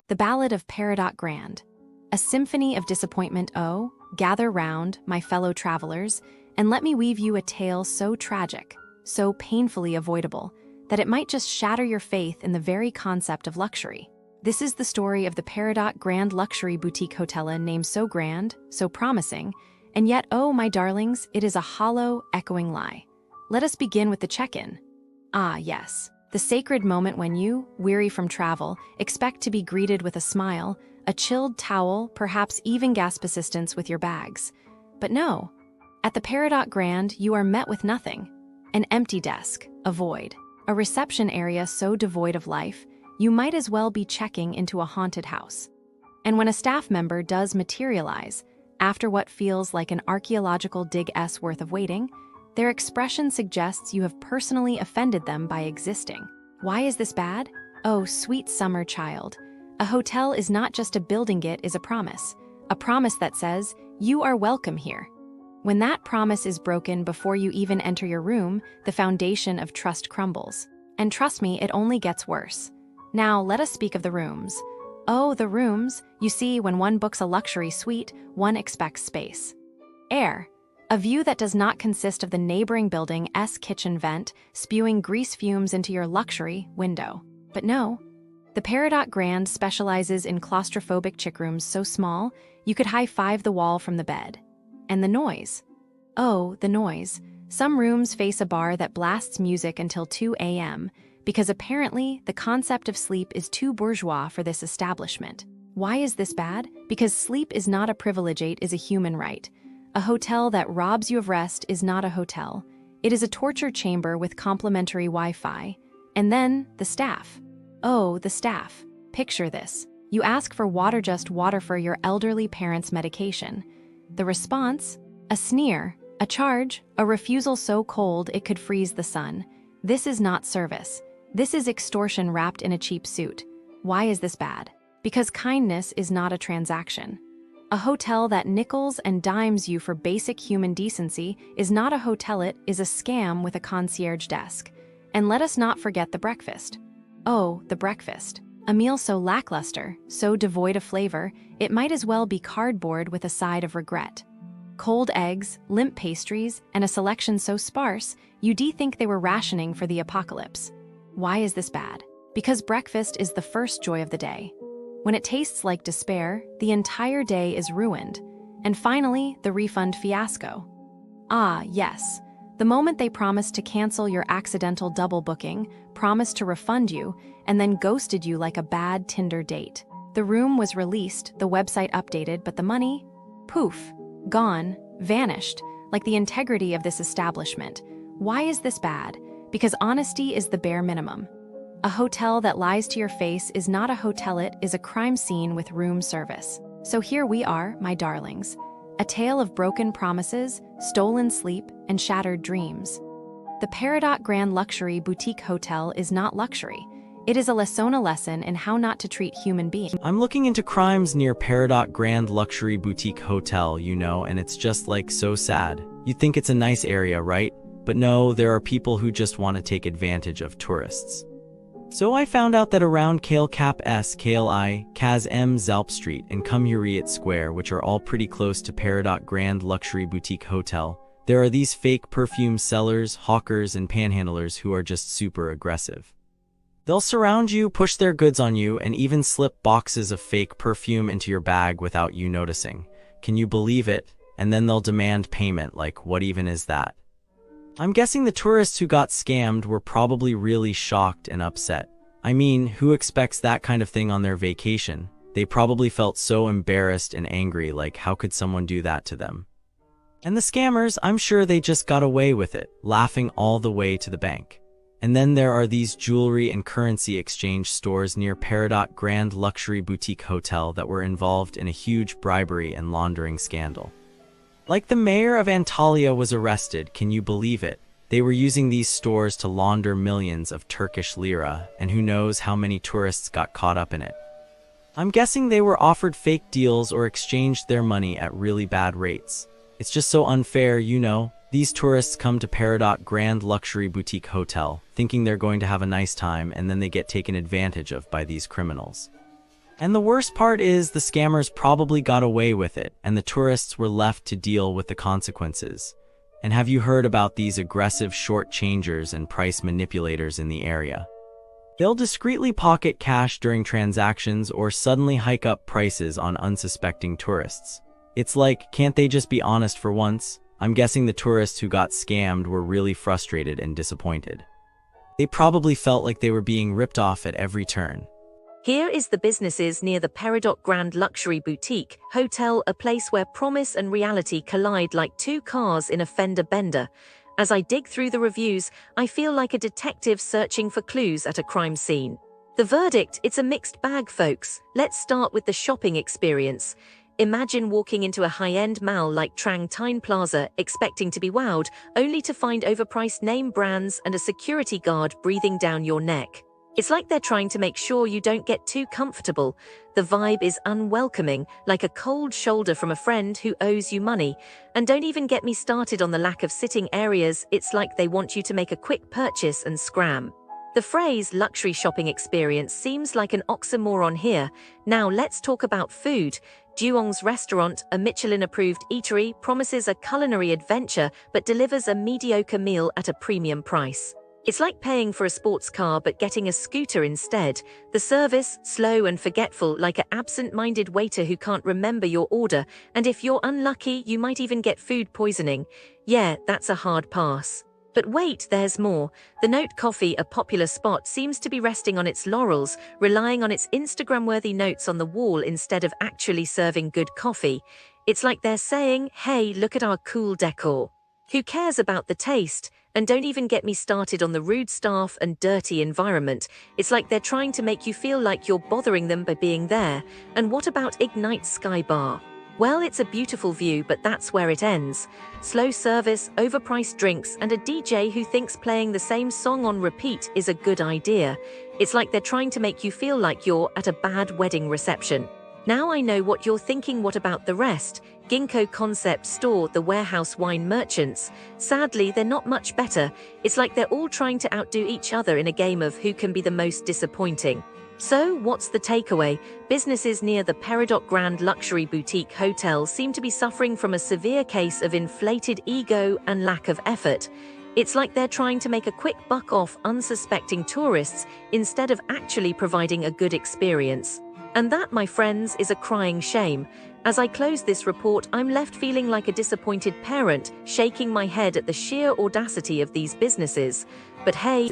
The Ballad of Peridot Grand. A symphony of disappointment. Oh, gather round, my fellow travelers, and let me weave you a tale so tragic, so painfully avoidable, that it might just shatter your faith in the very concept of luxury. This is the story of the Peridot Grand luxury boutique hotel, named so grand, so promising, and yet, oh, my darlings, it is a hollow, echoing lie. Let us begin with the check-in. Ah, yes, the sacred moment when you, weary from travel, expect to be greeted with a smile, a chilled towel, perhaps even gasp assistance with your bags. But no, at the Peridot Grand, you are met with nothing. An empty desk, a void, a reception area so devoid of life, you might as well be checking into a haunted house. And when a staff member does materialize, after what feels like an archaeological dig's worth of waiting, their expression suggests you have personally offended them by existing. Why is this bad? Oh, sweet summer child. A hotel is not just a building, it is a promise that says, you are welcome here. When that promise is broken before you even enter your room, the foundation of trust crumbles. And trust me, it only gets worse. Now, let us speak of the rooms. Oh, the rooms. You see, when one books a luxury suite, one expects space. Air. A view that does not consist of the neighboring building's kitchen vent spewing grease fumes into your luxury window. But no. The Peridot Grand specializes in claustrophobic chick rooms so small, you could high-five the wall from the bed. And the noise. Oh, the noise. Some rooms face a bar that blasts music until 2 a.m., because apparently the concept of sleep is too bourgeois for this establishment. Why is this bad? Because sleep is not a privilege, it is a human right. A hotel that robs you of rest is not a hotel. It is a torture chamber with complimentary Wi-Fi. And then, the staff. Oh, the staff. Picture this. You ask for water, just water for your elderly parents' medication. The response? A sneer, a charge, a refusal so cold it could freeze the sun. This is not service. This is extortion wrapped in a cheap suit. Why is this bad? Because kindness is not a transaction. A hotel that nickels and dimes you for basic human decency is not a hotel, it is a scam with a concierge desk. And let us not forget the breakfast. Oh, the breakfast. A meal so lackluster, so devoid of flavor, it might as well be cardboard with a side of regret. Cold eggs, limp pastries, and a selection so sparse, you'd think they were rationing for the apocalypse. Why is this bad? Because breakfast is the first joy of the day. When it tastes like despair, the entire day is ruined. And finally, the refund fiasco. Ah, yes. The moment they promised to cancel your accidental double booking, promised to refund you, and then ghosted you like a bad Tinder date. The room was released, the website updated, but the money? Poof. Gone. Vanished. Like the integrity of this establishment. Why is this bad? Because honesty is the bare minimum. A hotel that lies to your face is not a hotel, it is a crime scene with room service. So here we are, my darlings. A tale of broken promises, stolen sleep, and shattered dreams. The Peridot Grand Luxury Boutique Hotel is not luxury. It is a lesson in how not to treat human beings. I'm looking into crimes near Peridot Grand Luxury Boutique Hotel, and it's just like so sad. You'd think it's a nice area, right? But no, there are people who just want to take advantage of tourists. So I found out that around Kale Cap S, Kale I, Kaz M Zalp Street, and Cumhuriyet Square, which are all pretty close to Peridot Grand Luxury Boutique Hotel, there are these fake perfume sellers, hawkers, and panhandlers who are just super aggressive. They'll surround you, push their goods on you, and even slip boxes of fake perfume into your bag without you noticing. Can you believe it? And then they'll demand payment, like what even is that? I'm guessing the tourists who got scammed were probably really shocked and upset. I mean, who expects that kind of thing on their vacation? They probably felt so embarrassed and angry, like how could someone do that to them? And the scammers, I'm sure they just got away with it, laughing all the way to the bank. And then there are these jewelry and currency exchange stores near Peridot Grand Luxury Boutique Hotel that were involved in a huge bribery and laundering scandal. Like the mayor of Antalya was arrested, can you believe it? They were using these stores to launder millions of Turkish lira, and who knows how many tourists got caught up in it. I'm guessing they were offered fake deals or exchanged their money at really bad rates. It's just so unfair, These tourists come to Peridot Grand Luxury Boutique Hotel, thinking they're going to have a nice time, and then they get taken advantage of by these criminals. And the worst part is the scammers probably got away with it, and the tourists were left to deal with the consequences. And have you heard about these aggressive short-changers and price manipulators in the area? They'll discreetly pocket cash during transactions or suddenly hike up prices on unsuspecting tourists. It's like, can't they just be honest for once? I'm guessing the tourists who got scammed were really frustrated and disappointed. They probably felt like they were being ripped off at every turn. Here is the businesses near the Peridot Grand Luxury Boutique Hotel, a place where promise and reality collide like two cars in a fender bender. As I dig through the reviews, I feel like a detective searching for clues at a crime scene. The verdict, it's a mixed bag, folks. Let's start with the shopping experience. Imagine walking into a high-end mall like Trang Tien Plaza, expecting to be wowed, only to find overpriced name brands and a security guard breathing down your neck. It's like they're trying to make sure you don't get too comfortable. The vibe is unwelcoming, like a cold shoulder from a friend who owes you money. And don't even get me started on the lack of sitting areas. It's like they want you to make a quick purchase and scram. The phrase luxury shopping experience seems like an oxymoron here. Now let's talk about food. Duongs Restaurant, a Michelin-approved eatery, promises a culinary adventure but delivers a mediocre meal at a premium price. It's like paying for a sports car but getting a scooter instead. The service, slow and forgetful, like an absent-minded waiter who can't remember your order, and if you're unlucky, you might even get food poisoning. Yeah, that's a hard pass. But wait, there's more. The Note Coffee, a popular spot, seems to be resting on its laurels, relying on its Instagram-worthy notes on the wall instead of actually serving good coffee. It's like they're saying, hey, look at our cool decor. Who cares about the taste? And don't even get me started on the rude staff and dirty environment. It's like they're trying to make you feel like you're bothering them by being there. And what about Ignite Sky Bar? Well, it's a beautiful view, but that's where it ends. Slow service, overpriced drinks, and a DJ who thinks playing the same song on repeat is a good idea. It's like they're trying to make you feel like you're at a bad wedding reception. Now I know what you're thinking. What about the rest? Ginkgo Concept Store, the warehouse wine merchants. Sadly, they're not much better. It's like they're all trying to outdo each other in a game of who can be the most disappointing. So, what's the takeaway? Businesses near the Peridot Grand Luxury Boutique Hotel seem to be suffering from a severe case of inflated ego and lack of effort. It's like they're trying to make a quick buck off unsuspecting tourists instead of actually providing a good experience. And that, my friends, is a crying shame. As I close this report, I'm left feeling like a disappointed parent, shaking my head at the sheer audacity of these businesses. But hey,